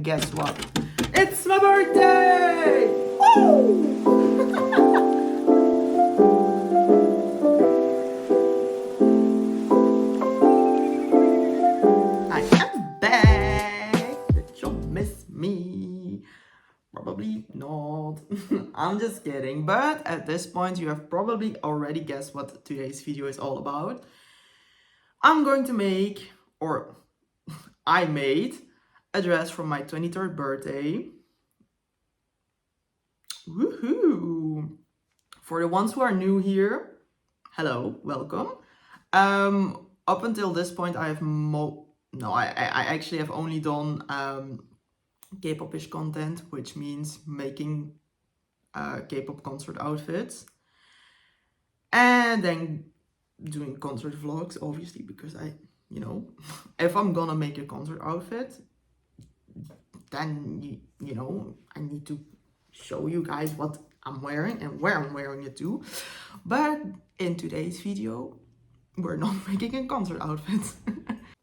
Guess what? It's my birthday! Woo! I am back! Did you miss me? Probably not. I'm just kidding. But at this point, you have probably already guessed what today's video is all about. I'm going to make, or I made, a dress for my 23rd birthday. Woohoo! For the ones who are new here, hello, welcome. Up until this point, I have I actually have only done K-pop-ish content, which means making K-pop concert outfits, and then doing concert vlogs, obviously, because if I'm gonna make a concert outfit, then I need to show you guys what I'm wearing and where I'm wearing it to. But in today's video, we're not making a concert outfit.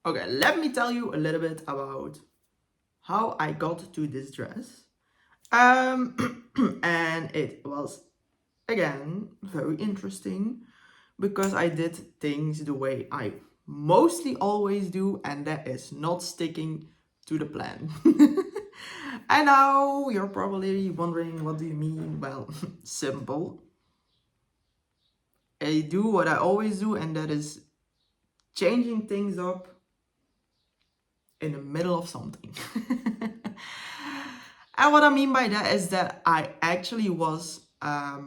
Okay, let me tell you a little bit about how I got to this dress. And it was, again, very interesting because I did things the way I mostly always do, and that is not sticking to the plan. And now you're probably wondering, what do you mean? Well, simple. I do what I always do, and that is changing things up in the middle of something. And what I mean by that is that I actually was, I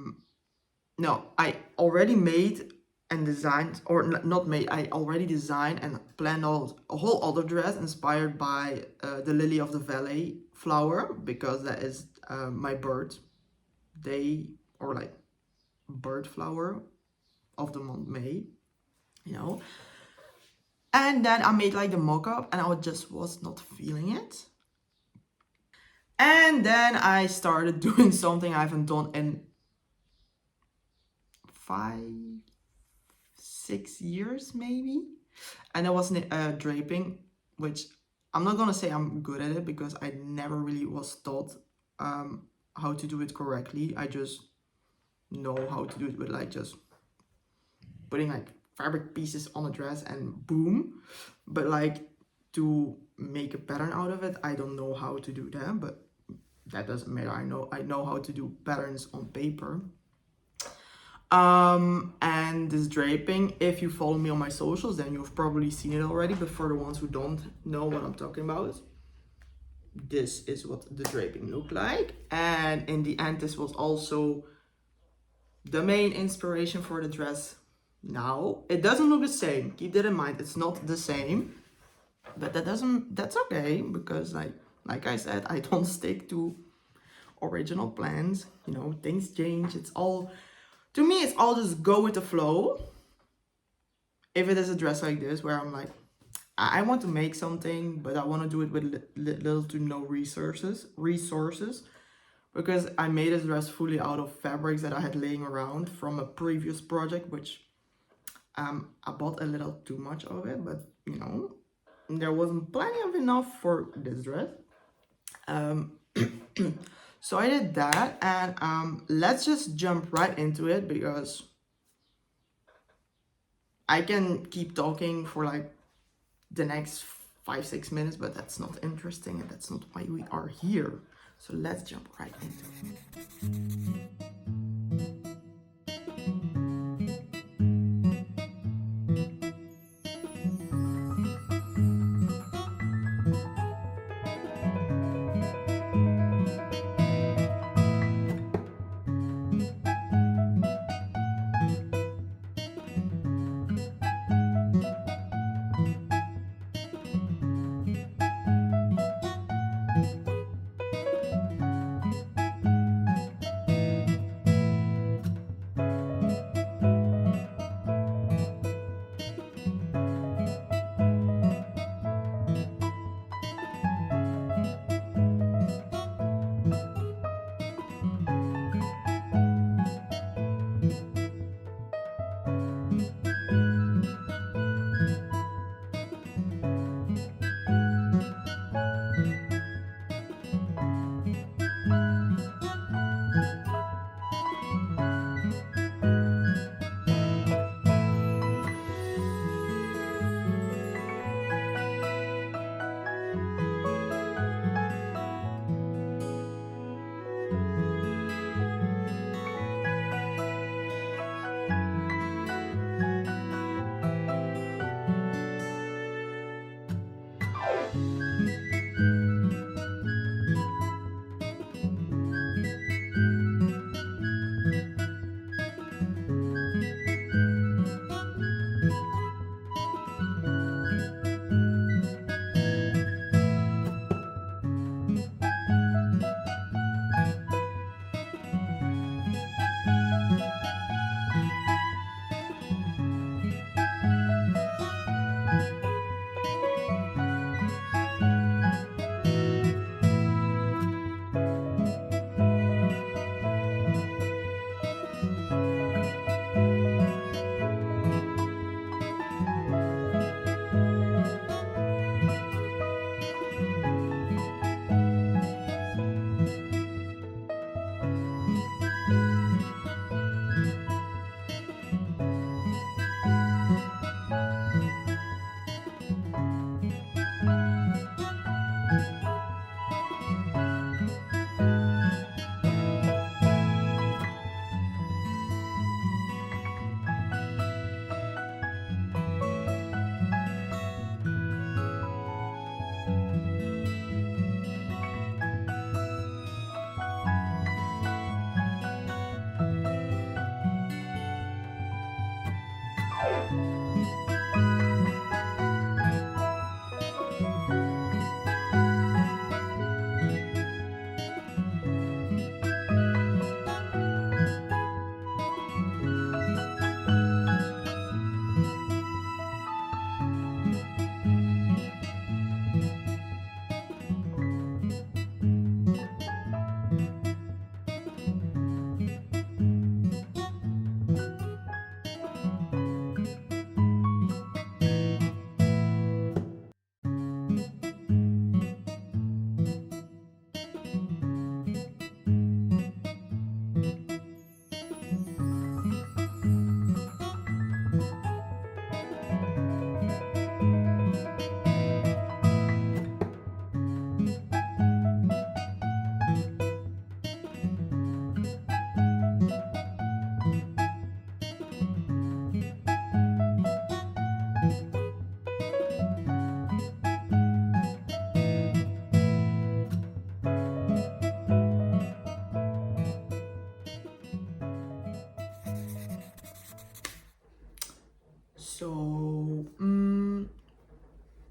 already made and designed, or not made, I already designed and planned out a whole other dress inspired by the lily of the valley flower, because that is my birthday, or like bird flower of the month May, And then I made like the mock-up, and I just was not feeling it. And then I started doing something I haven't done in 5-6 years maybe, and that was draping, which I'm not gonna say I'm good at it because I never really was taught how to do it correctly. I just know how to do it with like just putting like fabric pieces on a dress and boom. But like to make a pattern out of it, I don't know how to do that, but that doesn't matter. I know how to do patterns on paper. And this draping, if you follow me on my socials, then you've probably seen it already, but for the ones who don't know what I'm talking about, this is what the draping looked like. And in the end, this was also the main inspiration for the dress. Now, it doesn't look the same, keep that in mind, it's not the same, but that's okay, because like I said, I don't stick to original plans, things change. To me, it's all just go with the flow. If it is a dress like this, where I'm like, I want to make something, but I want to do it with little to no resources, because I made this dress fully out of fabrics that I had laying around from a previous project, which I bought a little too much of it, but there wasn't plenty of enough for this dress. So I did that, and let's just jump right into it, because I can keep talking for like the next 5-6 minutes, but that's not interesting, and that's not why we are here. So let's jump right into it. So,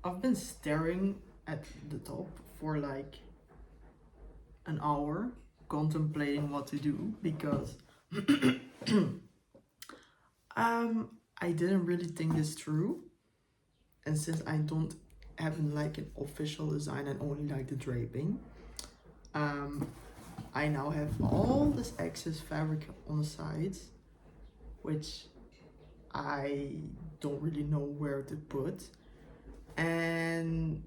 I've been staring at the top for like an hour, contemplating what to do because I didn't really think this through. And since I don't have like an official design and only like the draping, I now have all this excess fabric on the sides, which I don't really know where to put. And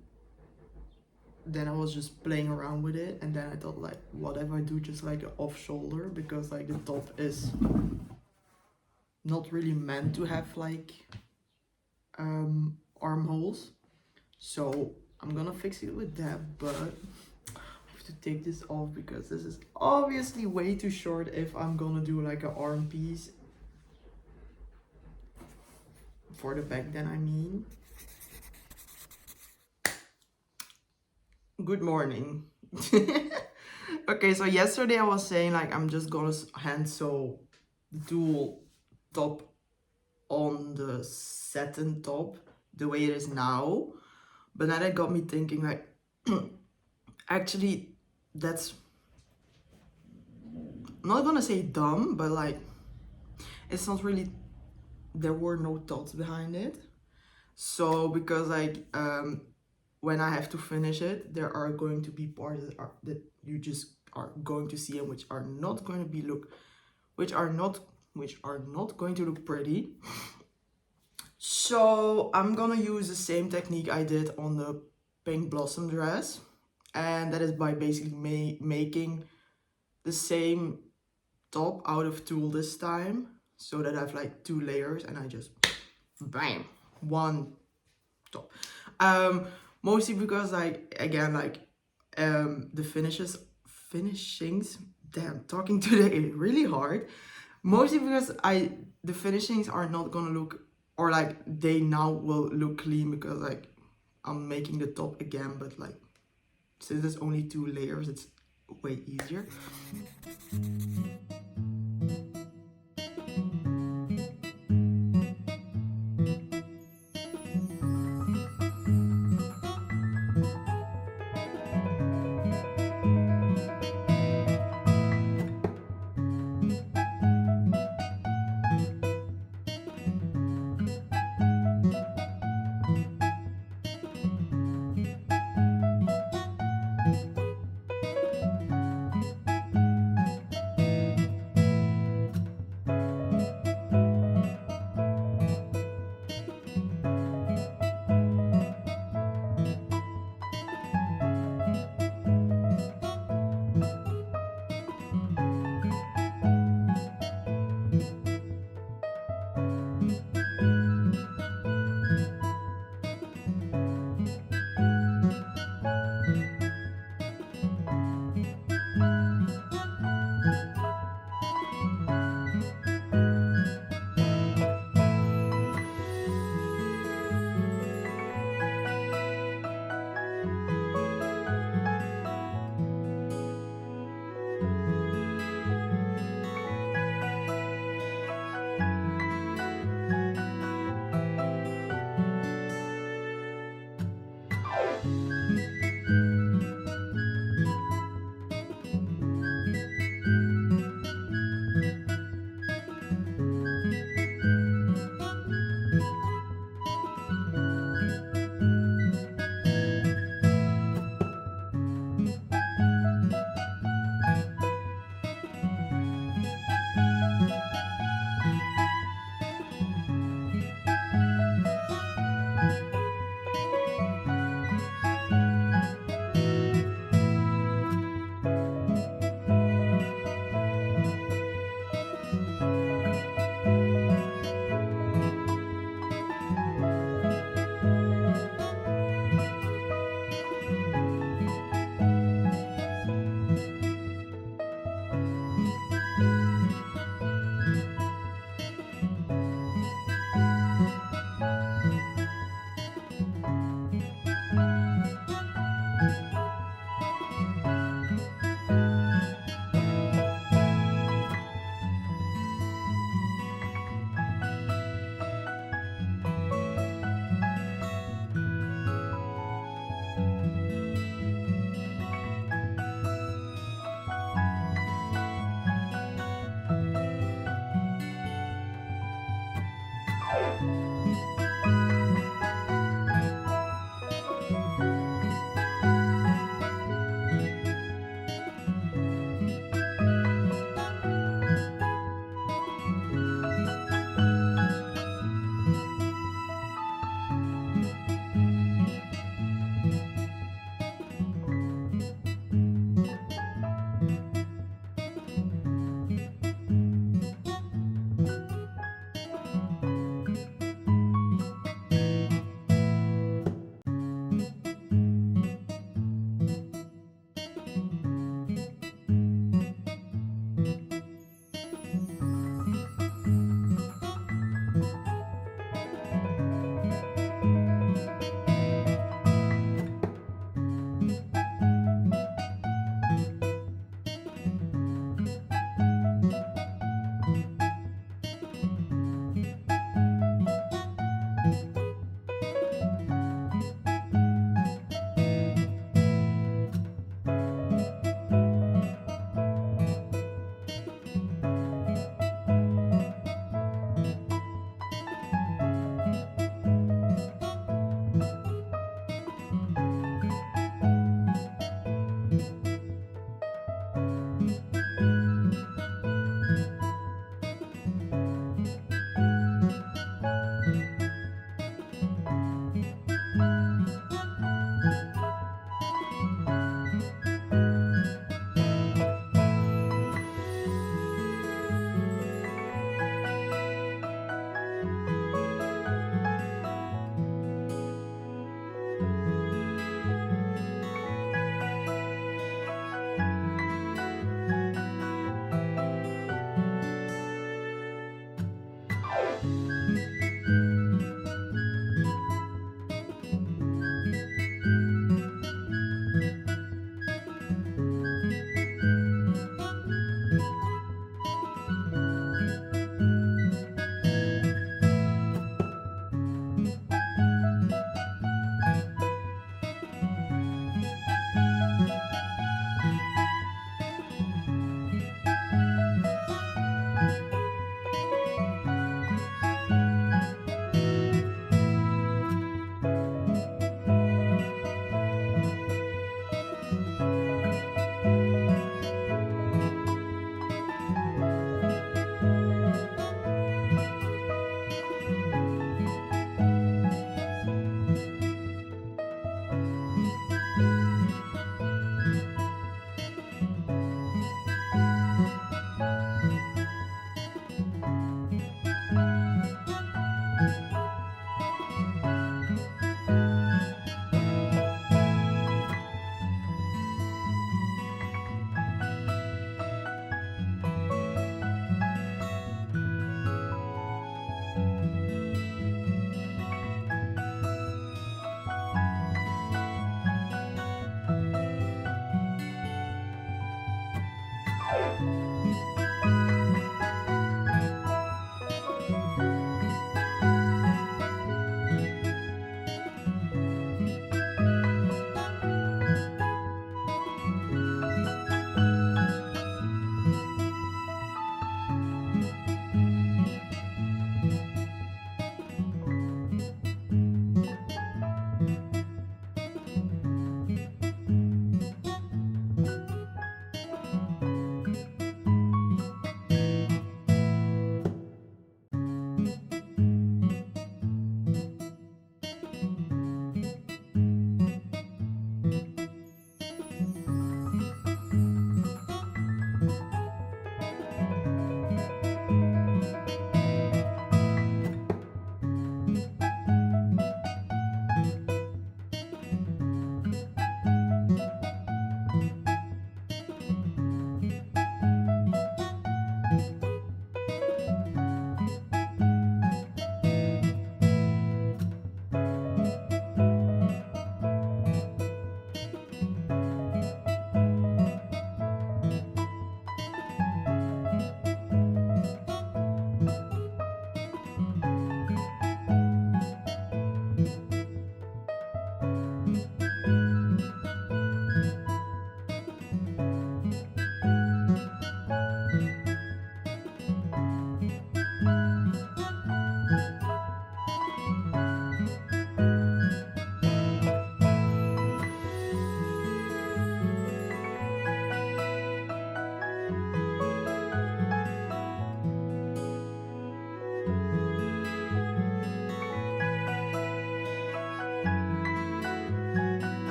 then I was just playing around with it, and then I thought, like, what if I do just like an off shoulder, because like the top is not really meant to have like armholes. So I'm gonna fix it with that, but I have to take this off because this is obviously way too short if I'm gonna do like an arm piece for the back. Then I mean, good morning. Okay, so yesterday I was saying like I'm just gonna hand sew the tulle top on the satin top the way it is now, but then it got me thinking like actually that's, I'm not gonna say dumb, but like it's not really, there were no thoughts behind it. So because like when I have to finish it, there are going to be parts that you just are going to see and which are not going to be which are not going to look pretty. So I'm gonna use the same technique I did on the pink blossom dress, and that is by basically making the same top out of tulle this time, so that I have like 2 layers and I just bam, one top. Mostly because like again like the finishings, damn, talking today is really hard. Mostly because the finishings are not gonna look, or like they now will look clean because like I'm making the top again, but like since there's only 2 layers, it's way easier.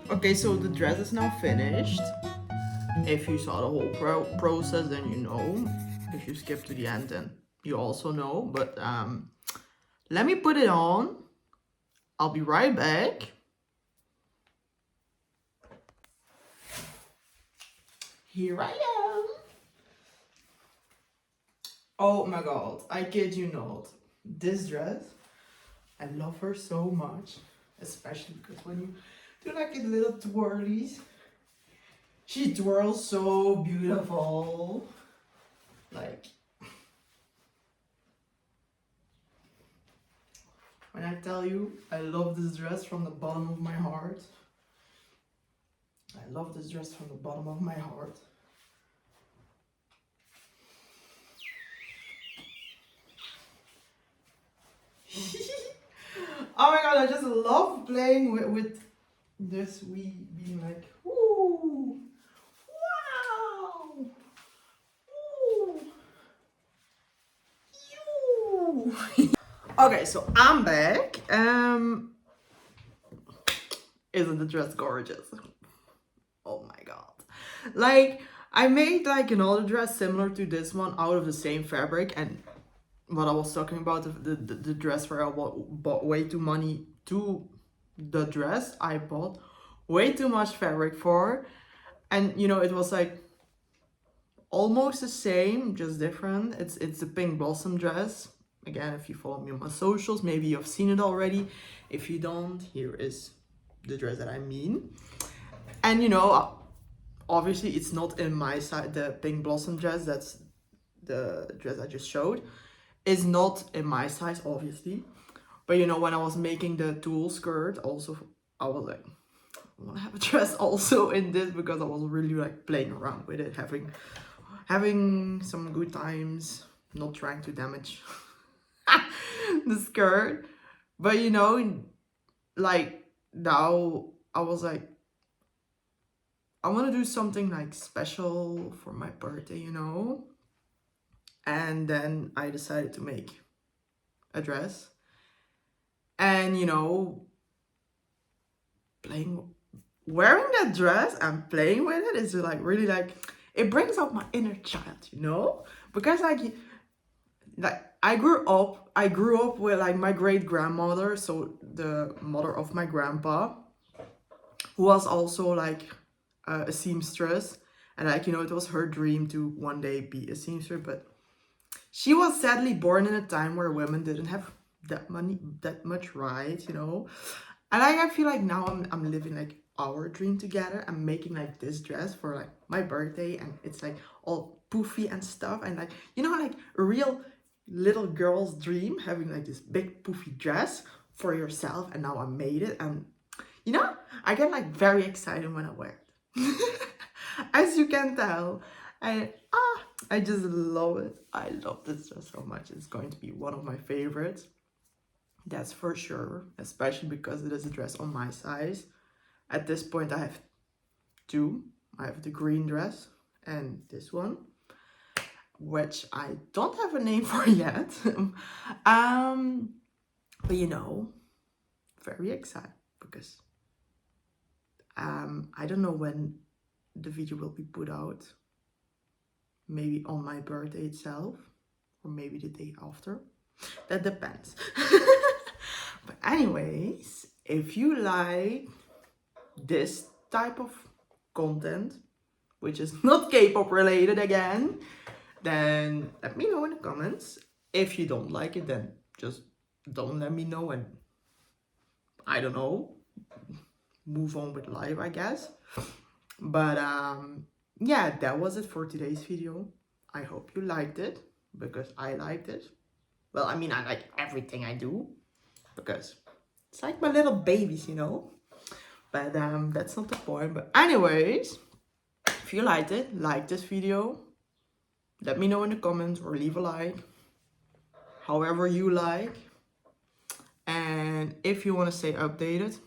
Okay, so the dress is now finished. If you saw the whole process, then you know. If you skip to the end, then you also know. But let me put it on. I'll be right back. Here I am. Oh my god, I kid you not. This dress, I love her so much. Especially because when you do like a little twirlies, she twirls so beautiful. Like, when I tell you, I love this dress from the bottom of my heart. I love this dress from the bottom of my heart. Oh my god, I just love playing with this wee being like, ooh, wow, ooh, you. Okay, so I'm back. Isn't the dress gorgeous? Oh my god. Like, I made like another dress similar to this one out of the same fabric, and what I was talking about, the dress where I bought way too money to the dress I bought way too much fabric for, and you know, it was like almost the same, just different. It's the pink blossom dress. Again, if you follow me on my socials, maybe you've seen it already. If you don't, here is the dress that I mean. And you know, obviously it's not in my size. The pink blossom dress, that's the dress I just showed, is not in my size, obviously. But you know, when I was making the tulle skirt, also I was like, I want to have a dress also in this, because I was really like playing around with it, having some good times, not trying to damage the skirt. But you know, like now I was like, I want to do something like special for my birthday, you know. And then I decided to make a dress. And you know, wearing that dress and playing with it is like really like, it brings out my inner child, you know. Because like I grew up with like my great grandmother, so the mother of my grandpa, who was also like a seamstress. And like, you know, it was her dream to one day be a seamstress, but she was sadly born in a time where women didn't have that much right, you know. And like, I feel like now I'm living like our dream together. I'm making like this dress for like my birthday, and it's like all poofy and stuff, and like, you know, like a real little girl's dream, having like this big poofy dress for yourself. And now I made it, and you know, I get like very excited when I wear it. As you can tell. I just love it. I love this dress so much. It's going to be one of my favorites. That's for sure. Especially because it is a dress on my size. At this point I have two. I have the green dress and this one, which I don't have a name for yet. But you know, very excited because I don't know when the video will be put out. Maybe on my birthday itself, or maybe the day after. That depends. But anyways, if you like this type of content, which is not K-pop related again, then let me know in the comments. If you don't like it, then just don't let me know, and I don't know, move on with life, I guess. But yeah, that was it for today's video. I hope you liked it, because I liked it. Well, I mean, I like everything I do, because it's like my little babies, you know. But that's not the point. But anyways, if you liked it, like this video, let me know in the comments, or leave a like, however you like. And if you want to stay updated,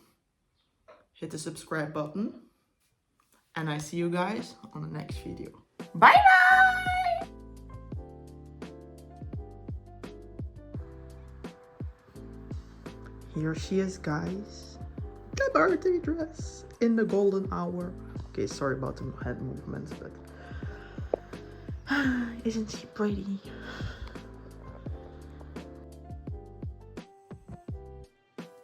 hit the subscribe button. And I see you guys on the next video. Bye bye! Here she is, guys. the birthday dress in the golden hour. Okay, sorry about the head movements, but isn't she pretty?